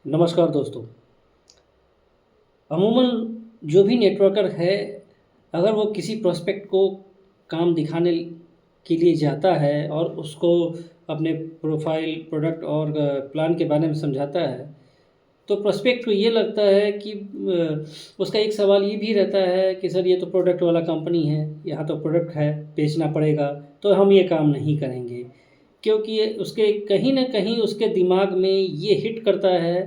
नमस्कार दोस्तों। अमूमन जो भी नेटवर्कर है, अगर वो किसी प्रोस्पेक्ट को काम दिखाने के लिए जाता है और उसको अपने प्रोफ़ाइल, प्रोडक्ट और प्लान के बारे में समझाता है, तो प्रोस्पेक्ट को ये लगता है कि उसका एक सवाल ये भी रहता है कि सर ये तो प्रोडक्ट वाला कंपनी है, यहाँ तो प्रोडक्ट है, बेचना पड़ेगा, तो हम ये काम नहीं करेंगे। क्योंकि ये उसके कहीं न कहीं उसके दिमाग में ये हिट करता है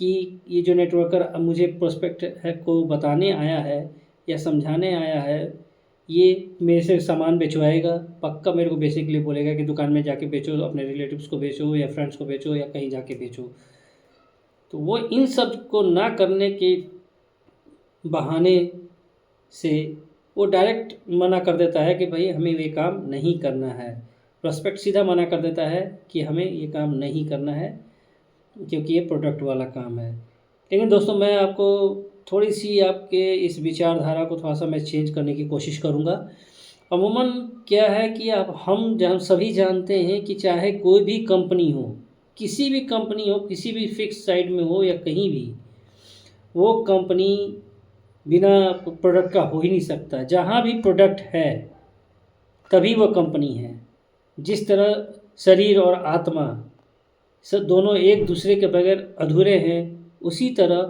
कि ये जो नेटवर्कर अब मुझे प्रोस्पेक्ट है को बताने आया है या समझाने आया है, ये मेरे से सामान बिचवाएगा, पक्का मेरे को बेचने के लिए बोलेगा कि दुकान में जाके बेचो, अपने रिलेटिव्स को बेचो या फ्रेंड्स को बेचो या कहीं जाके बेचो। तो वो इन सब को ना करने के बहाने से वो डायरेक्ट मना कर देता है कि भई हमें ये काम नहीं करना है। प्रोस्पेक्ट सीधा मना कर देता है कि हमें ये काम नहीं करना है, क्योंकि ये प्रोडक्ट वाला काम है। लेकिन दोस्तों, मैं आपको थोड़ी-सी आपके इस विचारधारा को थोड़ा-सा मैं चेंज करने की कोशिश करूँगा। अमूमन क्या है कि अब हम सभी जानते हैं कि चाहे कोई भी कंपनी हो, किसी भी कंपनी हो, किसी भी फ़िक्स साइट में हो या कहीं भी, वो कंपनी बिना प्रोडक्ट का हो ही नहीं सकता। जहाँ भी प्रोडक्ट है, तभी वो कंपनी है। जिस तरह शरीर और आत्मा दोनों एक दूसरे के बगैर अधूरे हैं, उसी तरह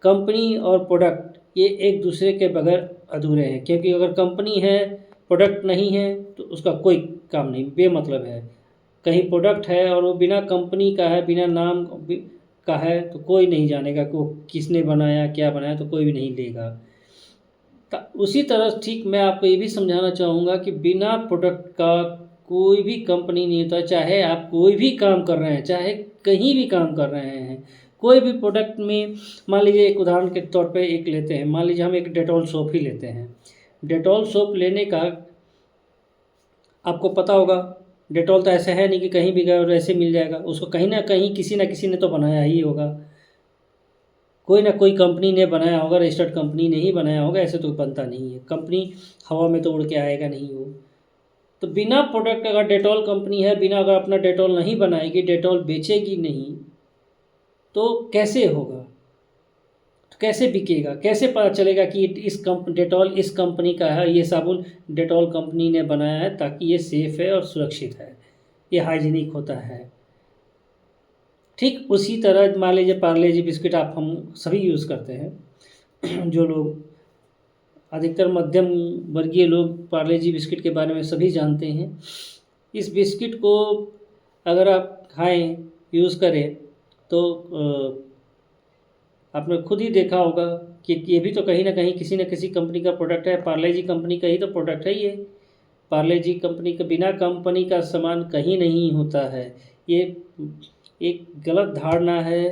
कंपनी और प्रोडक्ट ये एक दूसरे के बगैर अधूरे हैं। क्योंकि अगर कंपनी है, प्रोडक्ट नहीं है, तो उसका कोई काम नहीं, बेमतलब है। कहीं प्रोडक्ट है और वो बिना कंपनी का है, बिना नाम का है, तो कोई नहीं जानेगा कि वो किसने बनाया, क्या बनाया, तो कोई भी नहीं लेगा। उसी तरह ठीक मैं आपको ये भी समझाना चाहूँगा कि बिना प्रोडक्ट का कोई भी कंपनी नहीं होता। चाहे आप कोई भी काम कर रहे हैं, चाहे कहीं भी काम कर रहे हैं, कोई भी प्रोडक्ट में मान लीजिए, एक उदाहरण के तौर पे एक लेते हैं, मान लीजिए हम एक डेटॉल सोप ही लेते हैं। डेटॉल सोप लेने का आपको पता होगा, डेटॉल तो ऐसा है नहीं कि कहीं भी गए और ऐसे मिल जाएगा, उसको कहीं न कहीं किसी न किसी ने तो बनाया ही होगा। कोई ना कोई कंपनी ने बनाया होगा, रजिस्टर्ड कंपनी ने ही बनाया होगा, ऐसे तो बनता नहीं है। कंपनी हवा में तो उड़ के आएगा नहीं वो। तो बिना प्रोडक्ट, अगर डेटॉल कंपनी है, बिना अगर अपना डेटॉल नहीं बनाएगी, डेटॉल बेचेगी नहीं, तो कैसे होगा? तो कैसे बिकेगा? कैसे पता चलेगा कि डेटॉल इस कंपनी का है, ये साबुन डेटॉल कंपनी ने बनाया है ताकि ये सेफ़ है और सुरक्षित है, ये हाइजीनिक होता है। ठीक उसी तरह मान लीजिए पार्ले जी बिस्किट हम सभी यूज़ करते हैं। जो लोग अधिकतर मध्यम वर्गीय लोग पार्ले जी बिस्किट के बारे में सभी जानते हैं। इस बिस्किट को अगर आप खाएँ, यूज़ करें, तो आपने खुद ही देखा होगा कि ये भी तो कहीं न कहीं किसी न किसी कंपनी का प्रोडक्ट है। पार्ले जी कंपनी का ही तो प्रोडक्ट है ये। पार्ले जी कंपनी के बिना कंपनी का सामान कहीं नहीं होता है। ये एक गलत धारणा है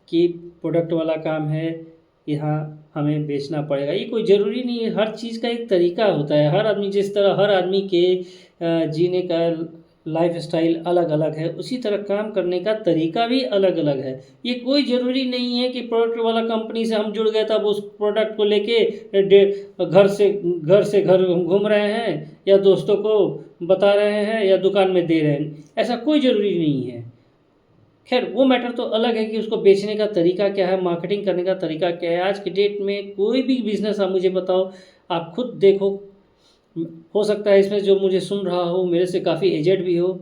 कि प्रोडक्ट वाला काम है, यहाँ हमें बेचना पड़ेगा। ये कोई ज़रूरी नहीं है, हर चीज़ का एक तरीका होता है। हर आदमी जिस तरह हर आदमी के जीने का लाइफ़स्टाइल अलग-अलग है, उसी तरह काम करने का तरीका भी अलग-अलग है। ये कोई ज़रूरी नहीं है कि प्रोडक्ट वाला कंपनी से हम जुड़ गए, तब उस प्रोडक्ट को लेके घर से घर हम घूम रहे हैं या दोस्तों को बता रहे हैं या दुकान में दे रहे हैं। ऐसा कोई ज़रूरी नहीं है। ख़ैर वो मैटर तो अलग है कि उसको बेचने का तरीका क्या है, मार्केटिंग करने का तरीका क्या है। आज की डेट में कोई भी बिज़नेस आप मुझे बताओ, आप खुद देखो, हो सकता है इसमें जो मुझे सुन रहा हो मेरे से काफ़ी एजेड भी हो,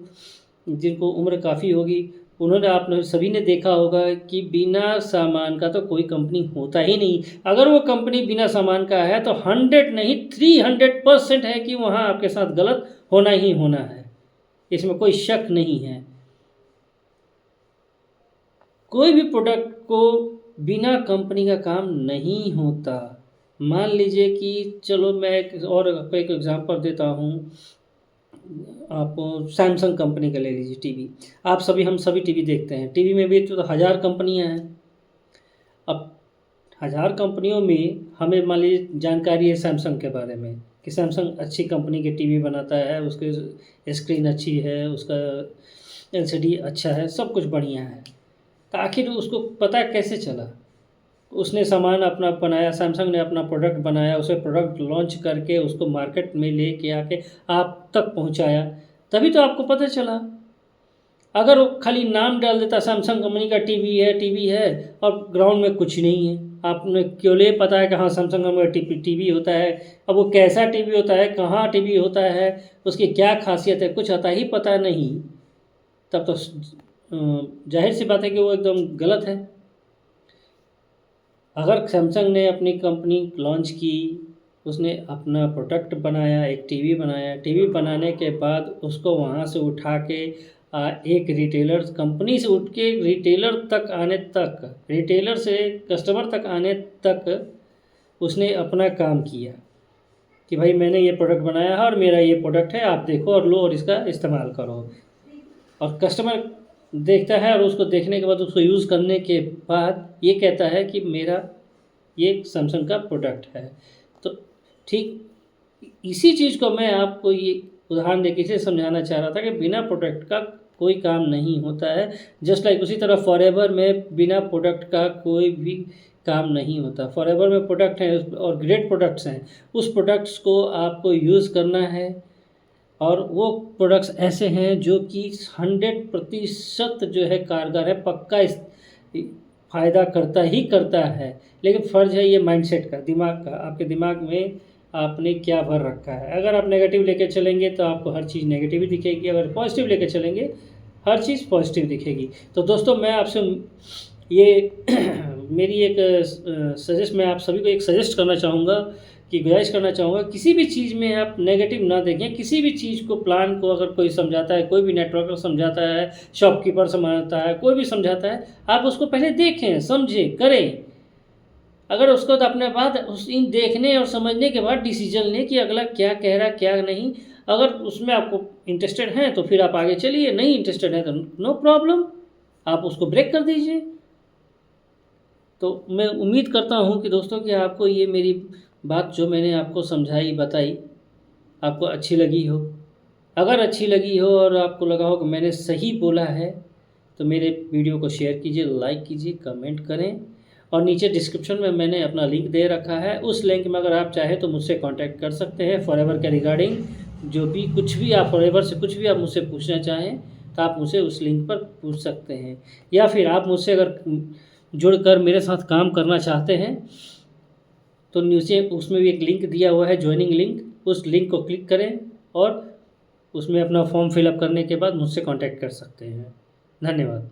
जिनको उम्र काफ़ी होगी, उन्होंने आपने सभी ने देखा होगा कि बिना सामान का तो कोई कंपनी होता ही नहीं। अगर वो कंपनी बिना सामान का है तो 100 नहीं 300% है कि वहाँ आपके साथ गलत होना ही होना है। इसमें कोई शक नहीं है। कोई भी प्रोडक्ट को बिना कंपनी का काम नहीं होता। मान लीजिए कि चलो मैं आपको एक एग्ज़ाम्पल देता हूँ। आप सैमसंग कंपनी का ले लीजिए टीवी। हम सभी टीवी देखते हैं। टीवी में भी तो हज़ार कंपनियाँ हैं। अब हज़ार कंपनियों में हमें मान लीजिए जानकारी है सैमसंग के बारे में कि सैमसंग अच्छी कंपनी के टीवी बनाता है, उसकी स्क्रीन अच्छी है, उसका एलसीडी अच्छा है, सब कुछ बढ़िया है। तो आखिर उसको पता कैसे चला? उसने सामान अपना बनाया, सैमसंग ने अपना प्रोडक्ट बनाया, उसे प्रोडक्ट लॉन्च करके उसको मार्केट में लेके आके आप तक पहुंचाया, तभी तो आपको पता चला। अगर वो खाली नाम डाल देता सैमसंग कंपनी का टीवी है और ग्राउंड में कुछ नहीं है, आपने केवल पता है कि हाँ सैमसंग कंपनी का टीवी होता है। अब वो कैसा टीवी होता है, कहाँ टीवी होता है, उसकी क्या खासियत है, कुछ आता ही पता नहीं, तब तो जाहिर सी बात है कि वो एकदम गलत है। अगर सैमसंग ने अपनी कंपनी लॉन्च की, उसने अपना प्रोडक्ट बनाया, एक टीवी बनाया, टीवी बनाने के बाद उसको वहाँ से उठा के एक रिटेलर कंपनी से उठ के रिटेलर तक आने तक, रिटेलर से कस्टमर तक आने तक उसने अपना काम किया कि भाई मैंने ये प्रोडक्ट बनाया है और मेरा ये प्रोडक्ट है, आप देखो और लो और इसका इस्तेमाल करो। और कस्टमर देखता है और उसको देखने के बाद, उसको यूज़ करने के बाद ये कहता है कि मेरा ये सैमसंग का प्रोडक्ट है। तो ठीक इसी चीज़ को मैं आपको ये उदाहरण देके इसे समझाना चाह रहा था कि बिना प्रोडक्ट का कोई काम नहीं होता है। जस्ट लाइक उसी तरह फॉरएवर में बिना प्रोडक्ट का कोई भी काम नहीं होता। फॉरएवर में प्रोडक्ट हैं और ग्रेट प्रोडक्ट्स हैं, उस प्रोडक्ट्स को आपको यूज़ करना है। और वो प्रोडक्ट्स ऐसे हैं जो कि 100% जो है कारगर है, पक्का फ़ायदा करता ही करता है। लेकिन फ़र्ज़ है ये माइंडसेट का, दिमाग का, आपके दिमाग में आपने क्या भर रखा है। अगर आप नेगेटिव लेके चलेंगे तो आपको हर चीज़ नेगेटिव ही दिखेगी, अगर पॉजिटिव लेके चलेंगे हर चीज़ पॉजिटिव दिखेगी। तो दोस्तों मैं आपसे ये मेरी एक मैं आप सभी को एक सजेस्ट करना चाहूँगा कि गुजारिश करना चाहूँगा, किसी भी चीज़ में आप नेगेटिव ना देखें। किसी भी चीज़ को, प्लान को अगर कोई समझाता है, कोई भी नेटवर्कर समझाता है, शॉपकीपर समझाता है, कोई भी समझाता है, आप उसको पहले देखें, समझें, करें। अगर उसको तो अपने बाद उस इन देखने और समझने के बाद डिसीजन लें कि अगला क्या कह रहा है क्या नहीं। अगर उसमें आपको इंटरेस्टेड हैं तो फिर आप आगे चलिए, नहीं इंटरेस्टेड है तो नो प्रॉब्लम, आप उसको ब्रेक कर दीजिए। तो मैं उम्मीद करता हूँ कि दोस्तों कि आपको ये मेरी बात जो मैंने आपको समझाई, बताई, आपको अच्छी लगी हो। अगर अच्छी लगी हो और आपको लगा हो कि मैंने सही बोला है तो मेरे वीडियो को शेयर कीजिए, लाइक कीजिए, कमेंट करें। और नीचे डिस्क्रिप्शन में मैंने अपना लिंक दे रखा है, उस लिंक में अगर आप चाहें तो मुझसे कांटेक्ट कर सकते हैं फॉरएवर के रिगार्डिंग। जो भी कुछ भी आप फॉरएवर से कुछ भी आप मुझसे पूछना चाहें तो आप मुझसे उस लिंक पर पूछ सकते हैं। या फिर आप मुझसे अगर जुड़कर मेरे साथ काम करना चाहते हैं तो नीचे उसमें भी एक लिंक दिया हुआ है, ज्वाइनिंग लिंक, उस लिंक को क्लिक करें और उसमें अपना फॉर्म फिलअप करने के बाद मुझसे कांटेक्ट कर सकते हैं। धन्यवाद।